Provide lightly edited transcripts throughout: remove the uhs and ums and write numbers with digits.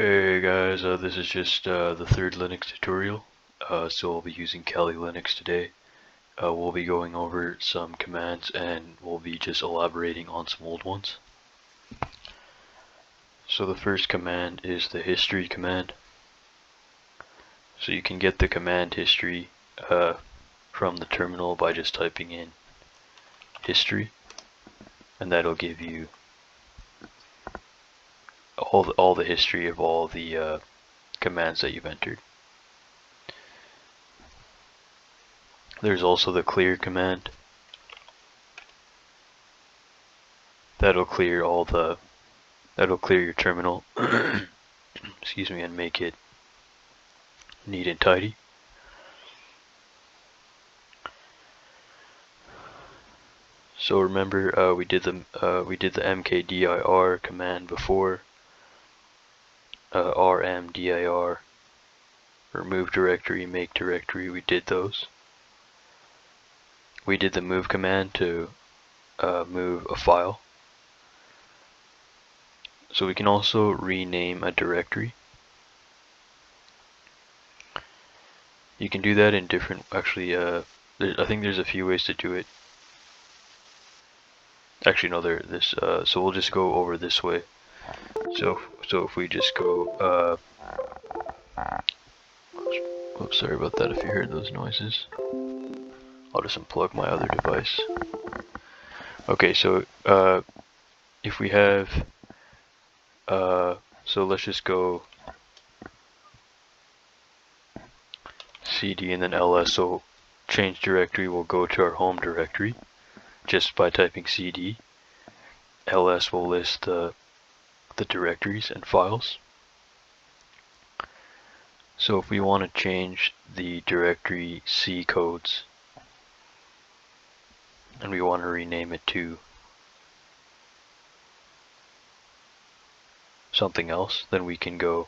Hey guys, this is just the third Linux tutorial. So we'll be using Kali Linux today. We'll be going over some commands and we'll be just elaborating on some old ones. So the first command is the history command. So you can get the command history from the terminal by just typing in history, and that'll give you all the history of all the commands that you've entered. There's also the clear command. That'll clear your terminal excuse me, and make it neat and tidy. So remember, we did the mkdir command before. rmdir, remove directory, make directory. We did those. We did the move command to move a file. So we can also rename a directory. You can do that in different, actually, I think there's a few ways to do it. Actually, no, so we'll just go over this way. So if we just go, oops, sorry about that if you heard those noises. I'll just unplug my other device. Okay, so if we have, so let's just go cd and then ls, so change directory will go to our home directory just by typing cd. ls will list the directories and files. So if we want to change the directory C codes and we want to rename it to something else, then we can go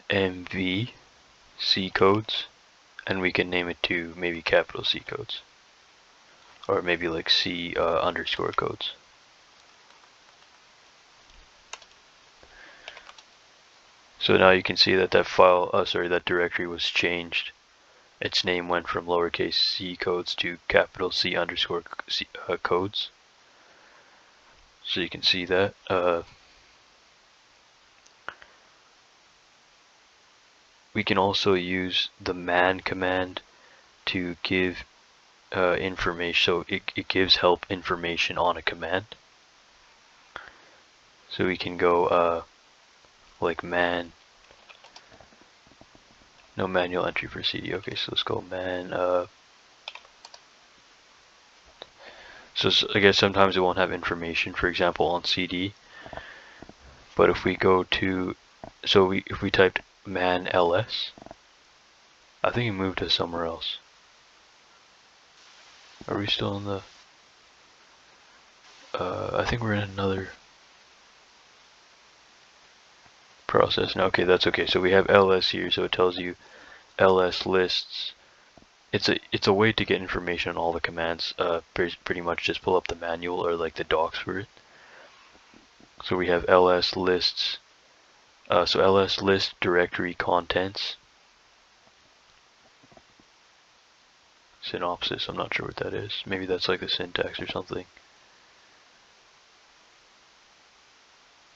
mv C codes and we can name it to maybe capital C codes, or maybe like C underscore codes. So now you can see that that directory was changed. Its name went from lowercase c codes to capital C underscore C, codes. So you can see that. We can also use the man command to give information, so it gives help information on a command. So we can go like no manual entry for cd. Okay, so let's go man. So I guess sometimes it won't have information, for example, on cd. But if we go to, if we typed man ls, I think it moved us somewhere else. Are we still in the? I think we're in another process now. Okay, that's okay. So we have ls here, so it tells you ls lists. It's a way to get information on all the commands. Pretty much just pull up the manual or like the docs for it. So we have ls lists. So ls list directory contents. Synopsis, I'm not sure what that is. Maybe that's like the syntax or something.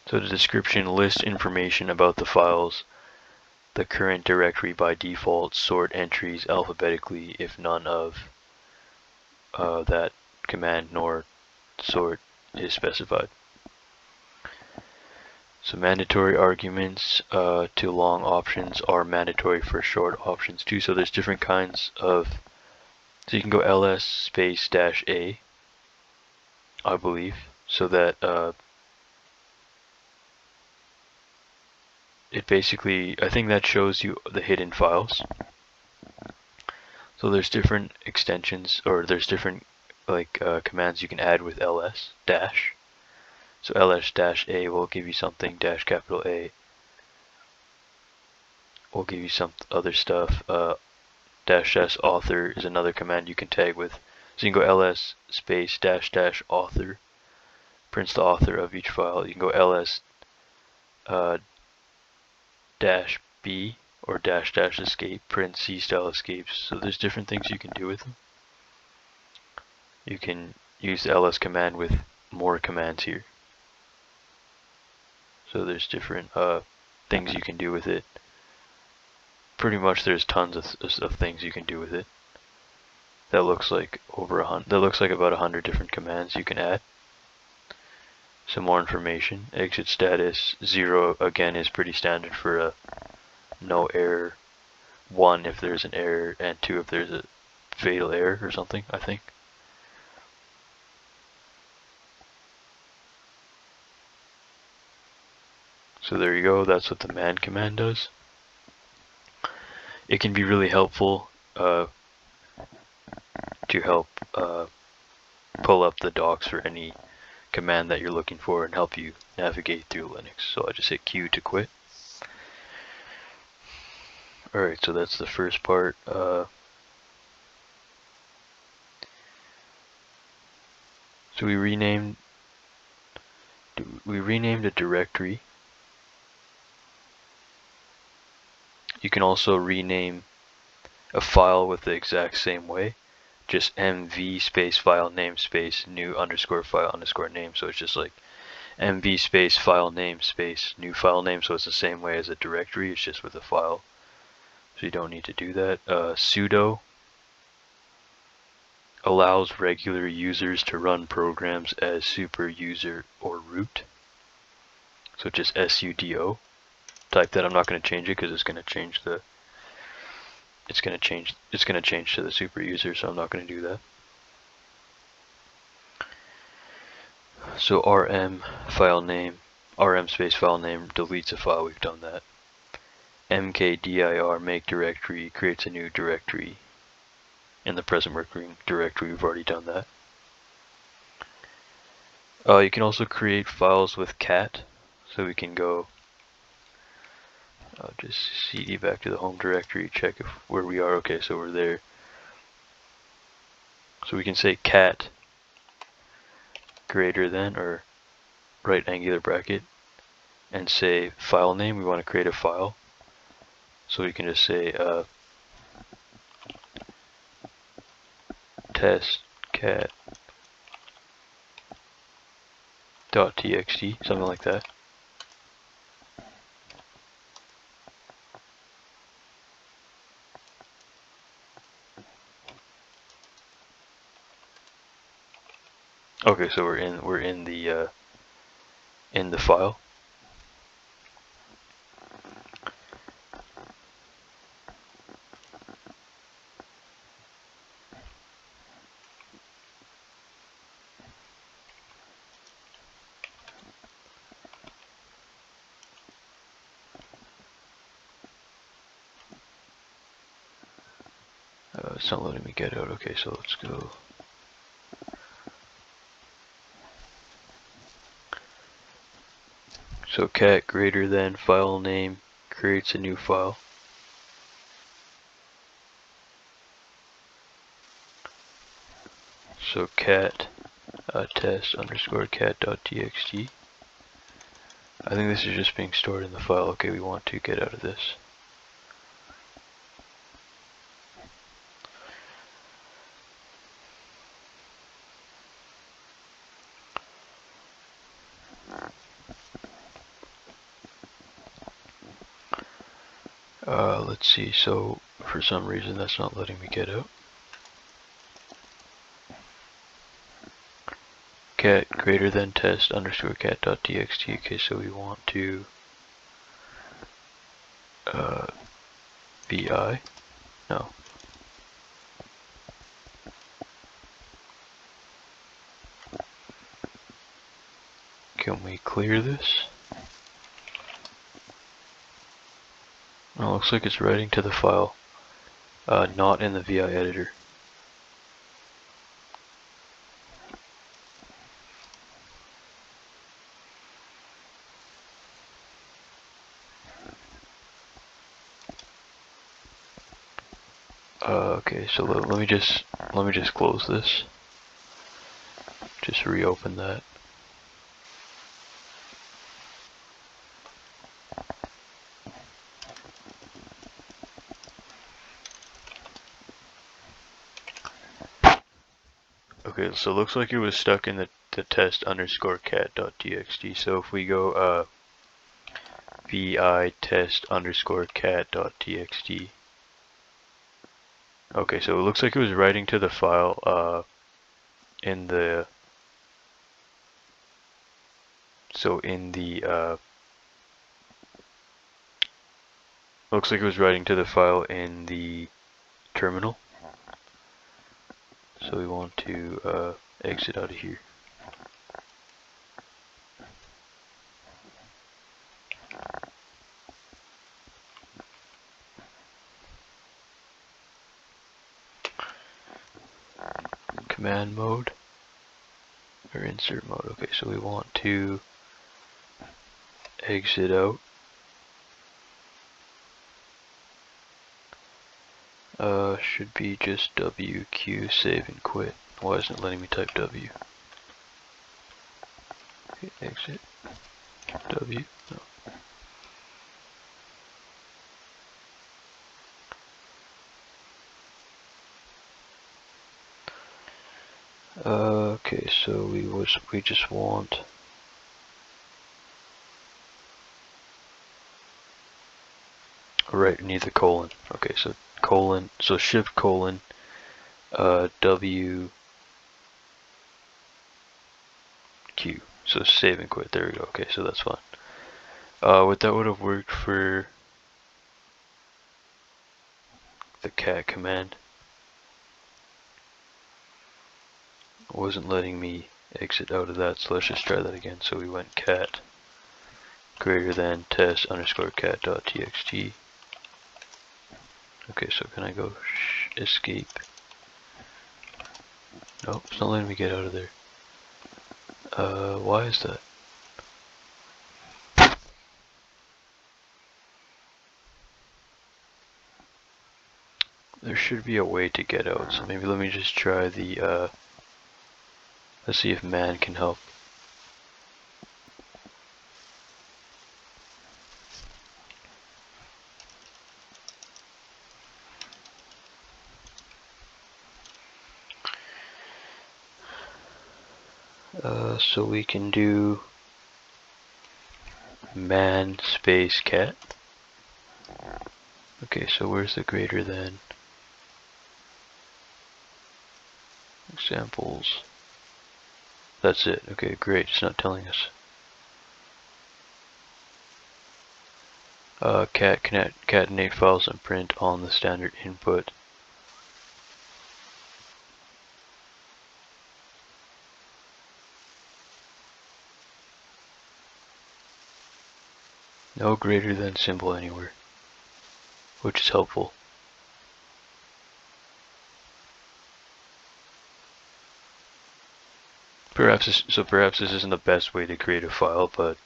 So the description lists information about the files, the current directory by default, sort entries alphabetically if none of that command nor sort is specified. So mandatory arguments to long options are mandatory for short options too. So there's different kinds of, so you can go ls space -a, I believe, so that it basically, I think that shows you the hidden files. So there's different extensions, or there's different like commands you can add with ls dash. So ls-a will give you something, dash capital A will give you some other stuff. --s author is another command you can tag with. So you can go ls space --author prints the author of each file. You can go ls dash b or dash dash escape, print C style escapes. So there's different things you can do with them. You can use the ls command with more commands here. So there's different things you can do with it. Pretty much there's tons of things you can do with it. That looks like about 100 different commands you can add. Some more information. Exit status 0 again is pretty standard for a no error. 1 if there's an error, and 2 if there's a fatal error or something, I think. So there you go, that's what the man command does. It can be really helpful to help pull up the docs for any command that you're looking for and help you navigate through Linux. So I just hit Q to quit. Alright, so that's the first part. So we renamed a directory. You can also rename a file with the exact same way. Just mv space file name space new underscore file underscore name. So it's just like mv space file name space new file name. So it's the same way as a directory. It's just with a file. So you don't need to do that. Sudo allows regular users to run programs as super user or root. So just sudo. Type that. I'm not going to change it because it's going to change the. It's going to change to the super user, so I'm not going to do that. So rm space file name deletes a file. We've done that. mkdir make directory creates a new directory. In the present working directory, we've already done that. You can also create files with cat, so we can go. I'll just cd back to the home directory, check where we are. Okay, so we're there. So we can say cat greater than or right angular bracket and say file name. We want to create a file. So we can just say test cat .txt, something like that. Okay, so we're in the file. It's not letting me get out. Okay, so let's go. So cat greater than file name creates a new file. So cat test underscore cat.txt. I think this is just being stored in the file. Okay, we want to get out of this. Let's see, so for some reason that's not letting me get out. Cat greater than test underscore cat.txt. Okay, so we want to vi. No. Can we clear this? Oh, looks like it's writing to the file, not in the VI editor. Okay, so let me just close this. Just reopen that. Okay, so it looks like it was stuck in the test underscore cat.txt. So if we go vi test underscore cat.txt. Okay, so it looks like it was writing to the file in the looks like it was writing to the file in the terminal. So we want to exit out of here. Command mode or insert mode. Okay, so we want to exit out. Should be just WQ save and quit. Why isn't it letting me type W? Okay, exit W. No. Okay, so we just want right, we need the colon. Okay, so colon, so shift colon W Q. So save and quit. There we go. Okay, so that's fine. That would have worked for the cat command. It wasn't letting me exit out of that, so let's just try that again. So we went cat greater than test underscore cat.txt. Okay, so can I go escape? Nope, it's not letting me get out of there. Why is that? There should be a way to get out, so maybe let me just try the, let's see if man can help. So we can do man space cat. Okay, so where's the greater than? Examples. That's it. Okay, great. It's not telling us. Concatenate files and print on the standard input. No greater than symbol anywhere, which is helpful. Perhaps this isn't the best way to create a file, but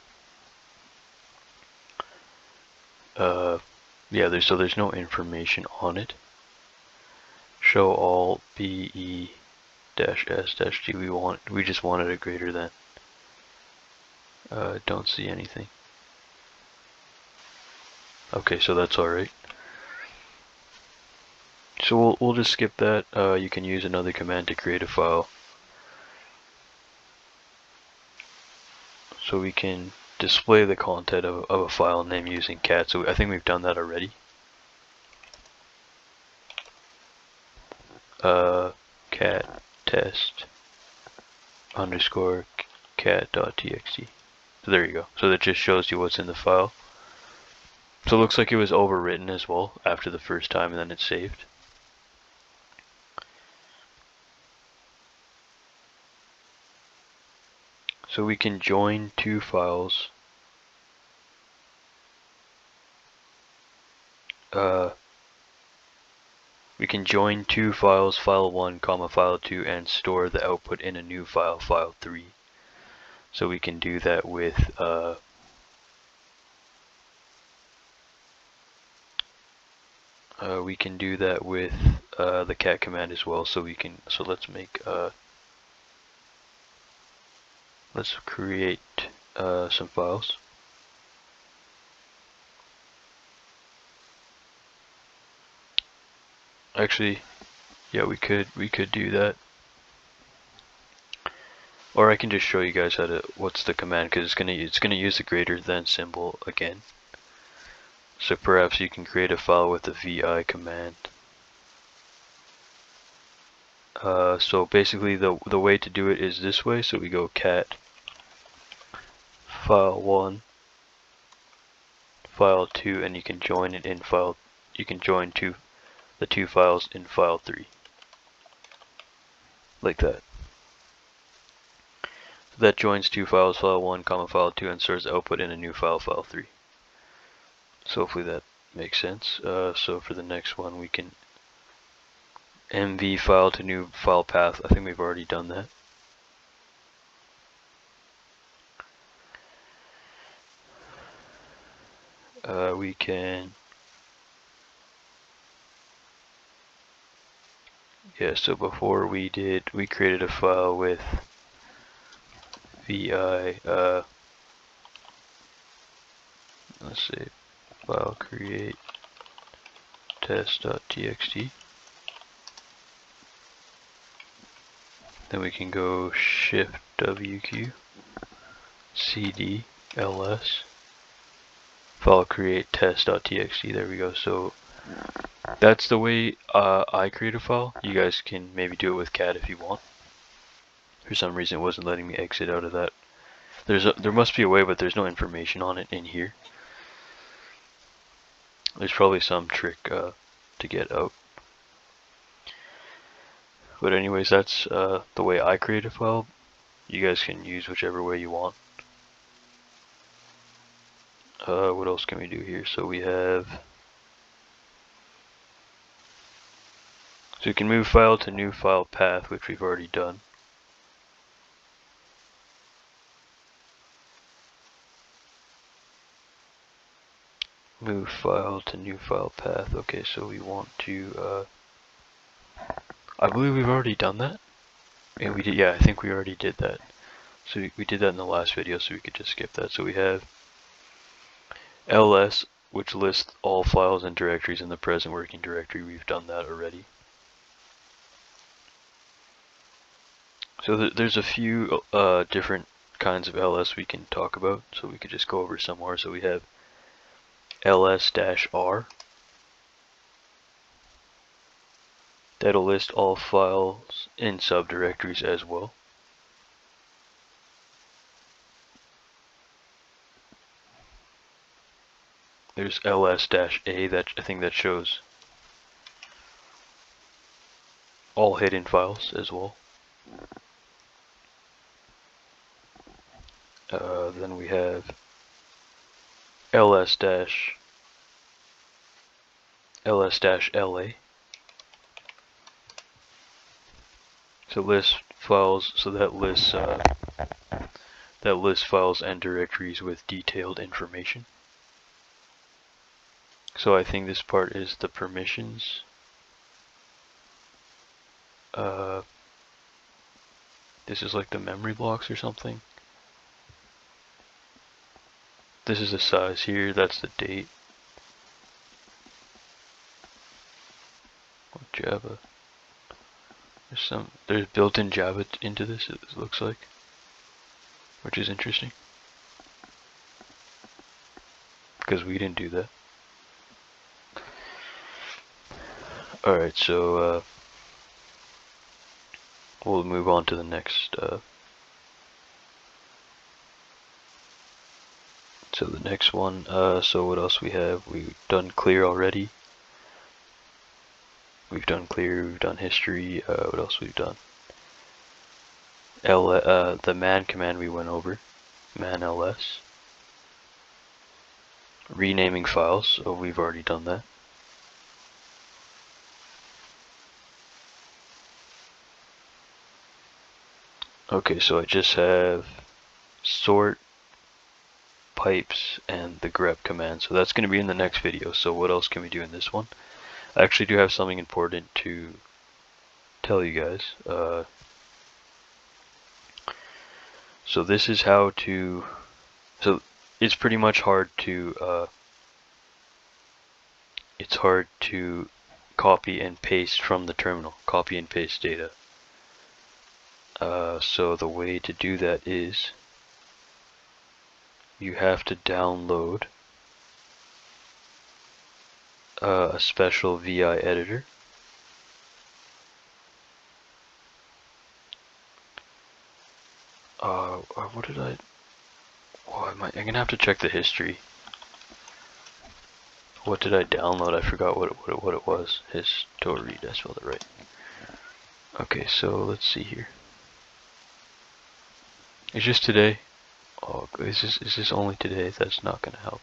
yeah, there's no information on it. Show all BE -S-G. We just wanted a greater than. Don't see anything. Okay, so that's alright. So we'll just skip that. You can use another command to create a file. So we can display the content of a file name using cat. So I think we've done that already. Cat test underscore cat.txt. So there you go. So that just shows you what's in the file. So it looks like it was overwritten as well after the first time and then it's saved. So we can join two files. We can join two files, file 1, comma file 2, and store the output in a new file, file 3. So we can do that with the cat command as well. So let's make let's create some files. Actually, yeah, we could do that. Or I can just show you guys what's the command, because it's gonna use the greater than symbol again. So perhaps you can create a file with the vi command. So basically the way to do it is this way. So we go cat file1 file2, and you can join it in file. You can join the two files in file3, like that. So that joins two files, file1, file2, and stores output in a new file, file3. So hopefully that makes sense. So for the next one, we can mv file to new file path. I think we've already done that. We can, yeah, so before we created a file with vi, let's say file create test.txt. Then we can go shift wq cd ls file create test.txt. There we go. So that's the way I create a file. You guys can maybe do it with cat if you want. For some reason it wasn't letting me exit out of that. There must be a way, but there's no information on it in here. There's probably some trick to get out. But anyways, that's the way I create a file. You guys can use whichever way you want. What else can we do here? So we have, so we can move file to new file path, which we've already done. Move file to new file path. Okay, so we want to, I believe we've already done that. And we did, yeah, I think we already did that. So we did that in the last video, so we could just skip that. So we have ls, which lists all files and directories in the present working directory. We've done that already. So there's a few different kinds of ls we can talk about, so we could just go over some more. So we have ls-r. That'll list all files in subdirectories as well. There's ls-a, that I think that shows all hidden files as well. Then we have ls-la. So list files. So that lists files and directories with detailed information. So I think this part is the permissions. This is like the memory blocks or something. This is the size here, that's the date. Java. There's built-in Java into this, it looks like, which is interesting, because we didn't do that. Alright, so we'll move on to the next. So the next one, so what else we have? We've done clear already. We've done clear, we've done history, what else we've done? The man command we went over, man ls. Renaming files, so we've already done that. Okay, so I just have sort, pipes, and the grep command. So that's going to be in the next video. So what else can we do in this one? I actually do have something important to tell you guys. So this is how to, so it's pretty much hard to, copy and paste from the terminal, copy and paste data. So the way to do that is you have to download a special VI editor. What did I? Oh, I'm gonna have to check the history. What did I download? I forgot what it was. History. I spelled it right. Okay, so let's see here. It's just today. Oh, is this only today? That's not gonna help.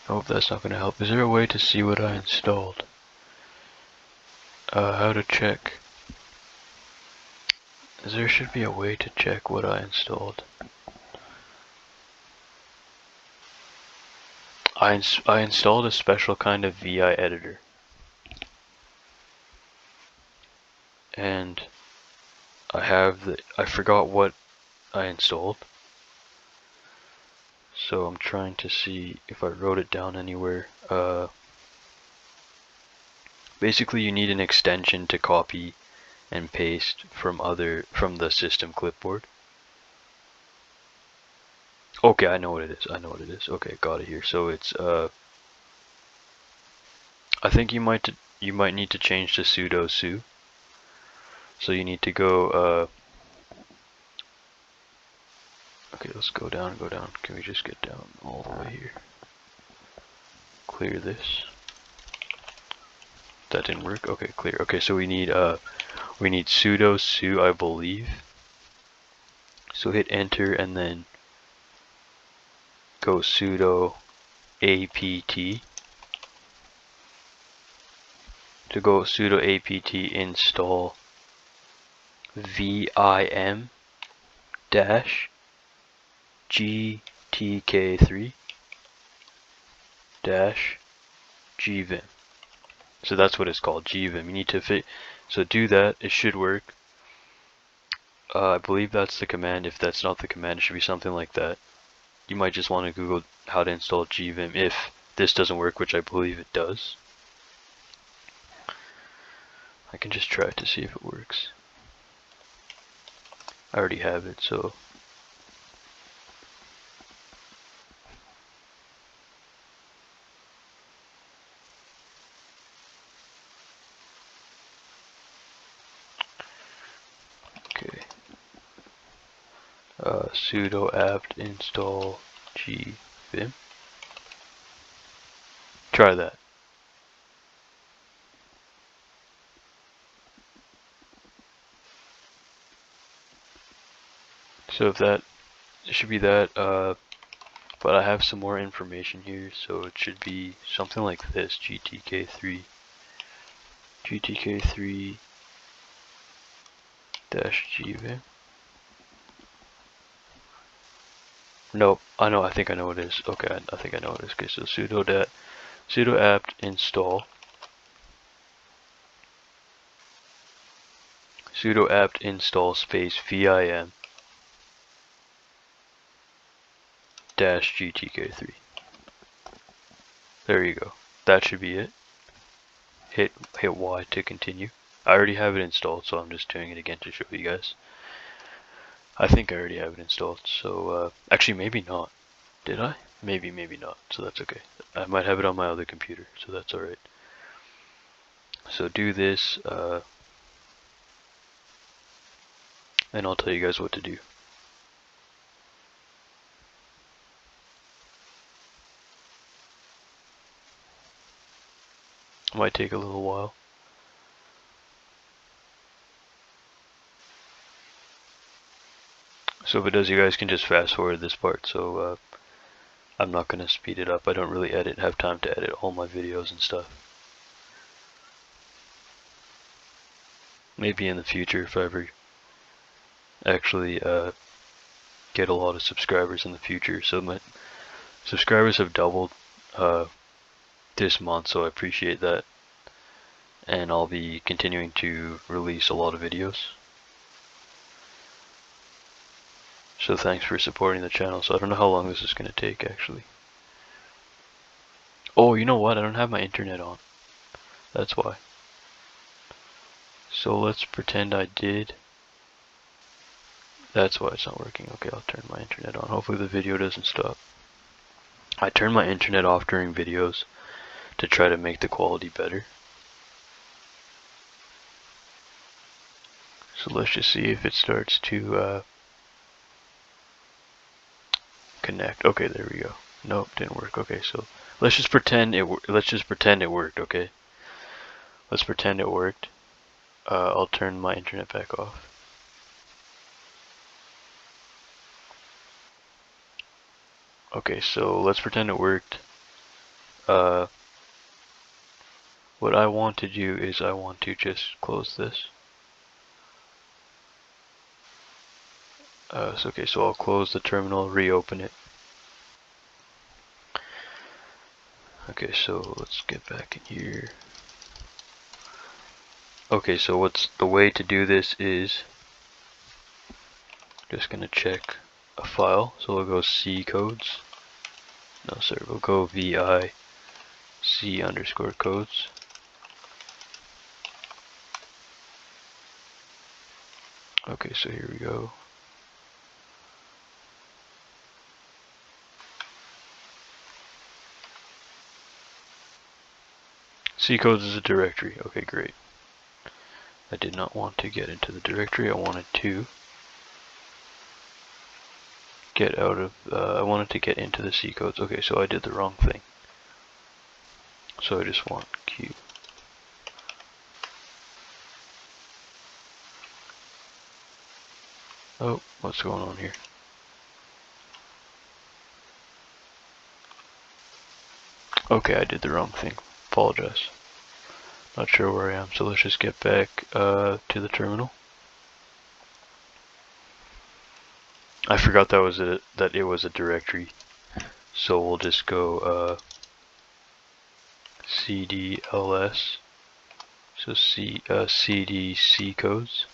Nope, that's not gonna help. Is there a way to see what I installed? How to check? There should be a way to check what I installed. I installed a special kind of VI editor. And I forgot what I installed. So I'm trying to see if I wrote it down anywhere. Basically you need an extension to copy and paste from the system clipboard. Okay, I know what it is. Okay, got it here. So it's I think you might need to change to sudo su. So you need to go okay, let's go down. Can we just get down all the way here? Clear this. That didn't work. Okay, clear. Okay, so we need sudo su, I believe. So hit enter and then go sudo apt. To go sudo apt install vim dash gtk3 dash gvim. So that's what it's called, gvim. You need to so do that. It should work. I believe that's the command. If that's not the command, it should be something like that. You might just want to Google how to install gvim if this doesn't work, which I believe it does. I can just try to see if it works. I already have it, so okay. Sudo apt install gvim. Try that. So if that, it should be that, but I have some more information here, so it should be something like this, gtk3 dash gvim. Nope, I think I know what it is. Okay, I think I know what it is. Okay, so sudo apt install space vim dash gtk3. There you go. That should be it. Hit Y to continue. I already have it installed, so I'm just doing it again to show you guys. I think I already have it installed, so actually maybe not. Did I? Maybe not, so that's okay. I might have it on my other computer, so that's alright. So do this, and I'll tell you guys what to do. It might take a little while. So if it does, you guys can just fast forward this part, so I'm not going to speed it up. I don't really have time to edit all my videos and stuff. Maybe in the future if I ever actually get a lot of subscribers in the future. So my subscribers have doubled this month, so I appreciate that. and I'll be continuing to release a lot of videos. So thanks for supporting the channel. So I don't know how long this is going to take actually. Oh, you know what? I don't have my internet on. That's why. So let's pretend I did. That's why it's not working. Okay, I'll turn my internet on. Hopefully the video doesn't stop. I turn my internet off during videos to try to make the quality better. So let's just see if it starts to connect. Okay, there we go. Nope, didn't work. Okay, so let's just pretend it worked. Okay, let's pretend it worked. I'll turn my internet back off. Okay, so let's pretend it worked. What I want to do is I want to just close this. Okay, so I'll close the terminal, reopen it. Okay, so let's get back in here. Okay, so what's the way to do this is just gonna check a file. So we'll go C codes. No, sorry, we'll go vi c underscore codes. Okay, so here we go. C codes is a directory. Okay, great. I did not want to get into the directory. I wanted to get out of, I wanted to get into the C codes. Okay, so I did the wrong thing. So I just want Q. Oh, what's going on here? Okay, I did the wrong thing. Apologize. Not sure where I am, so let's just get back to the terminal. I forgot that it was a directory, so we'll just go cd ls, so cd c codes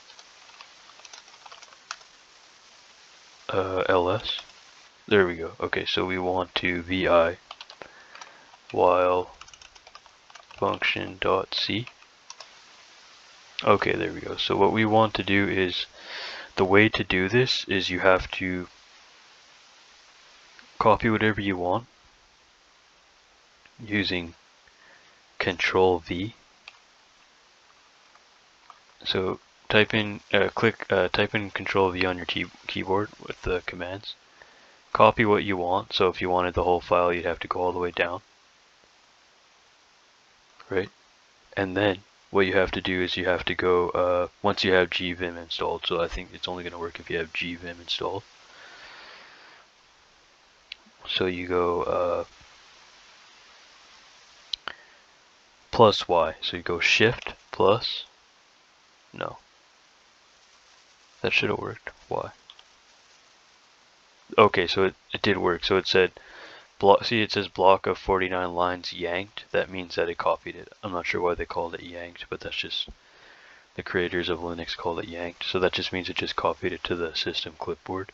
ls. There we go. Okay, so we want to vi while function.c. Okay, there we go. So what we want to do is, the way to do this is you have to copy whatever you want using Control V. So type in type in Control V on your keyboard with the commands. Copy what you want. So if you wanted the whole file, you'd have to go all the way down, right? And then what you have to do is you have to go once you have gvim installed. So I think it's only going to work if you have gvim installed. So you go plus Y. So you go shift plus, no, that should have worked. Y. Okay, so it did work. So it said, see it says block of 49 lines yanked. That means that it copied it. I'm not sure why they called it yanked, but that's just, the creators of Linux called it yanked. So that just means it just copied it to the system clipboard.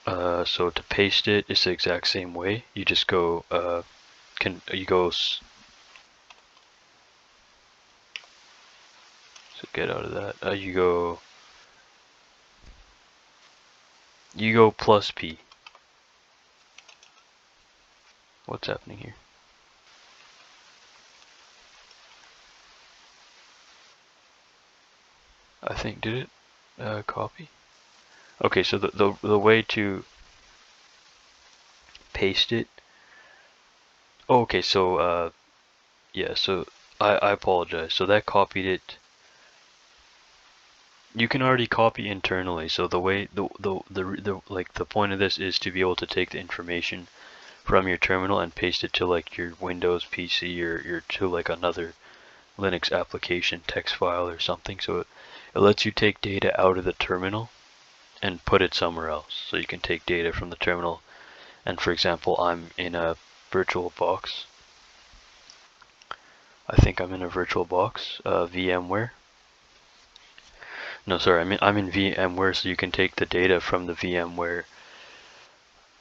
So to paste it, it's the exact same way. You just go, so get out of that. You go plus P. What's happening here? I think, did it copy? Okay, so the way to paste it. Oh, okay, so yeah, so I apologize. So that copied it. You can already copy internally. So the way the point of this is to be able to take the information from your terminal and paste it to like your Windows PC or to like another Linux application text file or something. So it lets you take data out of the terminal and put it somewhere else. So you can take data from the terminal, and for example, I'm in a virtual box. I think I'm in a virtual box, VMware. No, sorry, I'm in VMware, so you can take the data from the VMware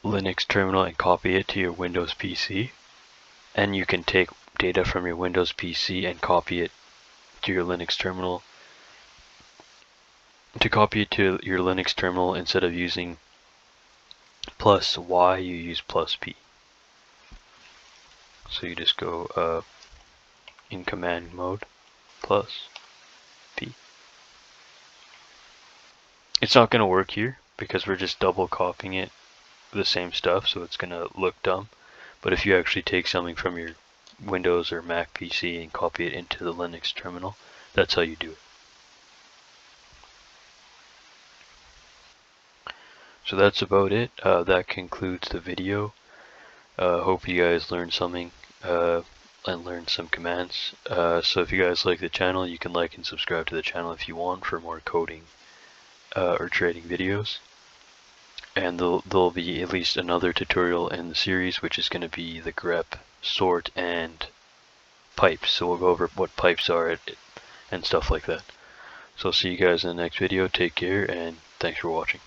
Linux terminal and copy it to your Windows PC. And you can take data from your Windows PC and copy it to your Linux terminal. To copy it to your Linux terminal, instead of using +Y, you use +P. So you just go in command mode, +P. It's not going to work here because we're just double copying it, the same stuff, so it's going to look dumb. But if you actually take something from your Windows or Mac PC and copy it into the Linux terminal, that's how you do it. So that's about it. That concludes the video. Hope you guys learned something and learned some commands. So if you guys like the channel, you can like and subscribe to the channel if you want for more coding or trading videos. And there'll be at least another tutorial in the series, which is going to be the grep, sort, and pipes. So we'll go over what pipes are and stuff like that. So I'll see you guys in the next video. Take care, and thanks for watching.